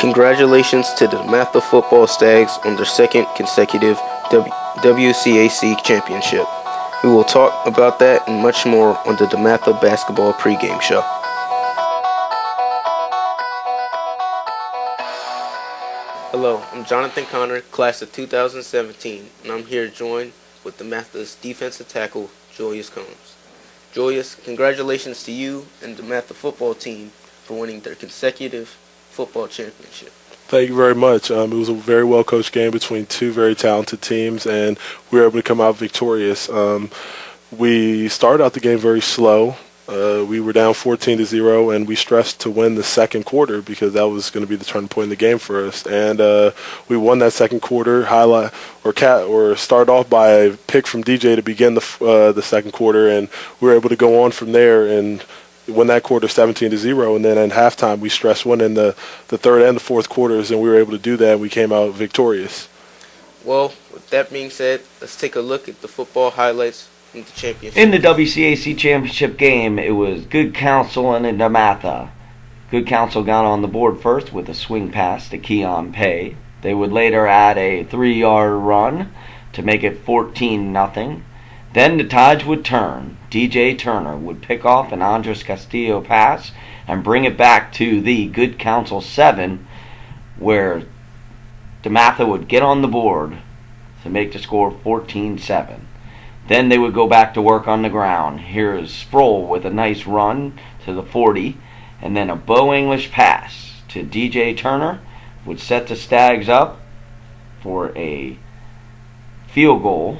Congratulations to the DeMatha football Stags on their second consecutive WCAC championship. We will talk about that and much more on the DeMatha Basketball Pregame Show. Hello, I'm Jonathan Connor, class of 2017, and I'm here joined with DeMatha's defensive tackle, Julius Combs. Julius, congratulations to you and the DeMatha football team for winning their consecutive football championship. Thank you very much. It was a very well-coached game between two very talented teams, and we were able to come out victorious. We started out the game very slow. We were down 14-0, and we stressed to win the second quarter because that was going to be the turning point in the game for us. And we won that second quarter. Start off by a pick from DJ to begin the second quarter, and we were able to go on from there and win that quarter 17-0. And then at halftime, we stressed winning the third and the fourth quarters, and we were able to do that. And we came out victorious. Well, with that being said, let's take a look at the football highlights. In the WCAC championship game, it was Good Counsel and DeMatha. Good Counsel got on the board first with a swing pass to Keon Pay. They would later add a 3-yard run to make it 14-0. Then the tides would turn. DJ Turner would pick off an Andres Castillo pass and bring it back to the Good Counsel 7, where DeMatha would get on the board to make the score 14-7. Then they would go back to work on the ground. Here is Sproul with a nice run to the 40, and then a Bo English pass to DJ Turner would set the Stags up for a field goal.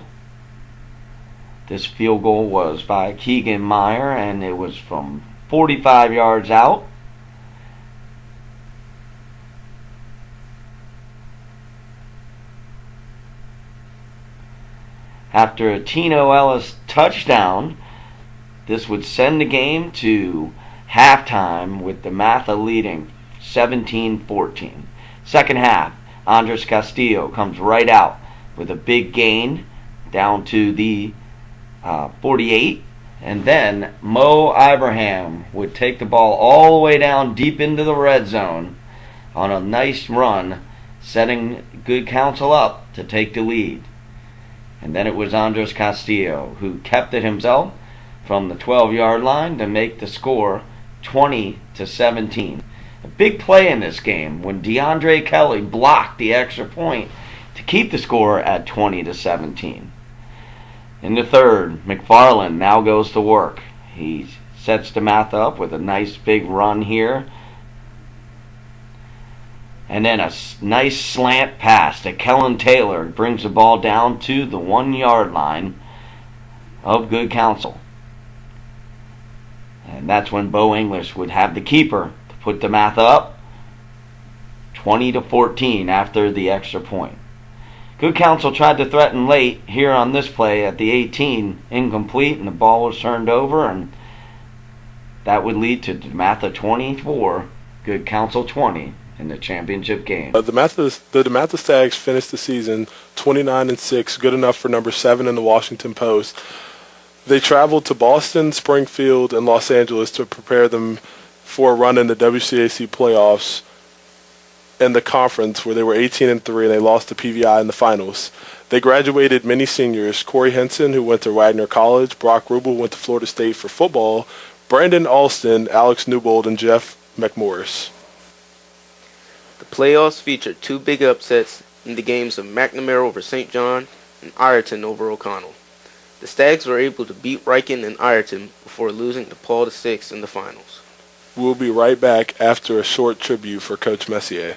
This field goal was by Keegan Meyer, and it was from 45 yards out. After a Tino Ellis touchdown, this would send the game to halftime with DeMatha leading 17-14. Second half, Andres Castillo comes right out with a big gain down to the 48. And then Mo Ibrahim would take the ball all the way down deep into the red zone on a nice run, setting Good Counsel up to take the lead. And then it was Andres Castillo who kept it himself from the 12-yard line to make the score 20-17. A big play in this game when DeAndre Kelly blocked the extra point to keep the score at 20-17. In the third, McFarland now goes to work. He sets DeMatha up with a nice big run here. And then a nice slant pass to Kellen Taylor brings the ball down to the 1-yard line of Good Counsel. And that's when Bo English would have the keeper to put DeMatha up 20-14 after the extra point. Good Counsel tried to threaten late here on this play at the 18, incomplete, and the ball was turned over, and that would lead to DeMatha 24, Good Counsel 20. In the championship game. The DeMatha Stags finished the season 29-6, good enough for number 7 in the Washington Post. They traveled to Boston, Springfield, and Los Angeles to prepare them for a run in the WCAC playoffs and the conference, where they were 18-3 and they lost to PVI in the finals. They graduated many seniors: Corey Henson, who went to Wagner College; Brock Rubel went to Florida State for football; Brandon Alston, Alex Newbold, and Jeff McMorris. The playoffs featured two big upsets in the games of McNamara over St. John and Ireton over O'Connell. The Stags were able to beat Riken and Ireton before losing to Paul VI in the finals. We'll be right back after a short tribute for Coach Messier.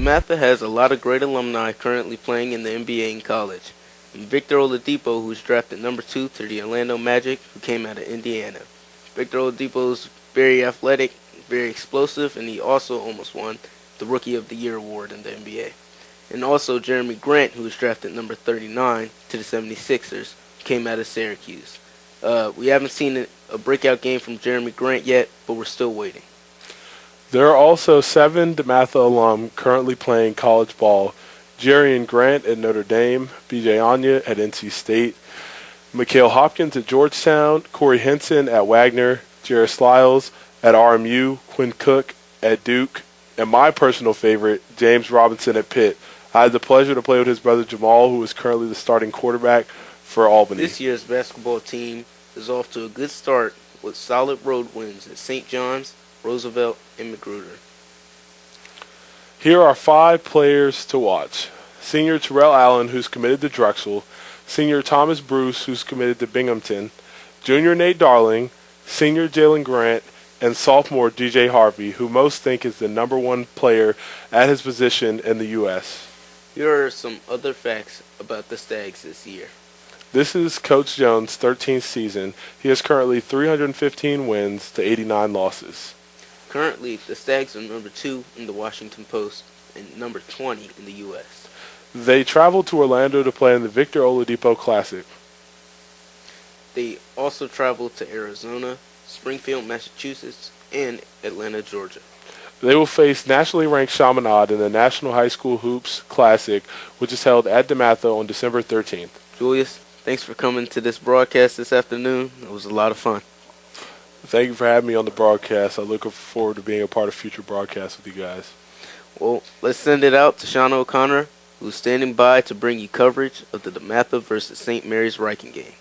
DeMatha has a lot of great alumni currently playing in the NBA and college. And Victor Oladipo, who was drafted number 2 to the Orlando Magic, who came out of Indiana. Victor Oladipo is very athletic, very explosive, and he also almost won the Rookie of the Year award in the NBA. And also Jeremy Grant, who was drafted number 39 to the 76ers, came out of Syracuse. We haven't seen a breakout game from Jeremy Grant yet, but we're still waiting. There are also 7 DeMatha alum currently playing college ball. Jerian Grant at Notre Dame, B.J. Anya at NC State, Mikhail Hopkins at Georgetown, Corey Henson at Wagner, Jairus Lyles at RMU, Quinn Cook at Duke, and my personal favorite, James Robinson at Pitt. I had the pleasure to play with his brother Jamal, who is currently the starting quarterback for Albany. This year's basketball team is off to a good start with solid road wins at St. John's, Roosevelt, and Magruder. Here are 5 players to watch. Senior Terrell Allen, who's committed to Drexel. Senior Thomas Bruce, who's committed to Binghamton. Junior Nate Darling. Senior Jalen Grant. And sophomore DJ Harvey, who most think is the number 1 player at his position in the U.S. Here are some other facts about the Stags this year. This is Coach Jones' 13th season. He has currently 315 wins to 89 losses. Currently, the Stags are number 2 in the Washington Post and number 20 in the U.S. They traveled to Orlando to play in the Victor Oladipo Classic. They also traveled to Arizona, Springfield, Massachusetts, and Atlanta, Georgia. They will face nationally ranked Chaminade in the National High School Hoops Classic, which is held at DeMatha on December 13th. Julius, thanks for coming to this broadcast this afternoon. It was a lot of fun. Thank you for having me on the broadcast. I look forward to being a part of future broadcasts with you guys. Well, let's send it out to Sean O'Connor, who's standing by to bring you coverage of the DeMatha versus St. Mary's Riken game.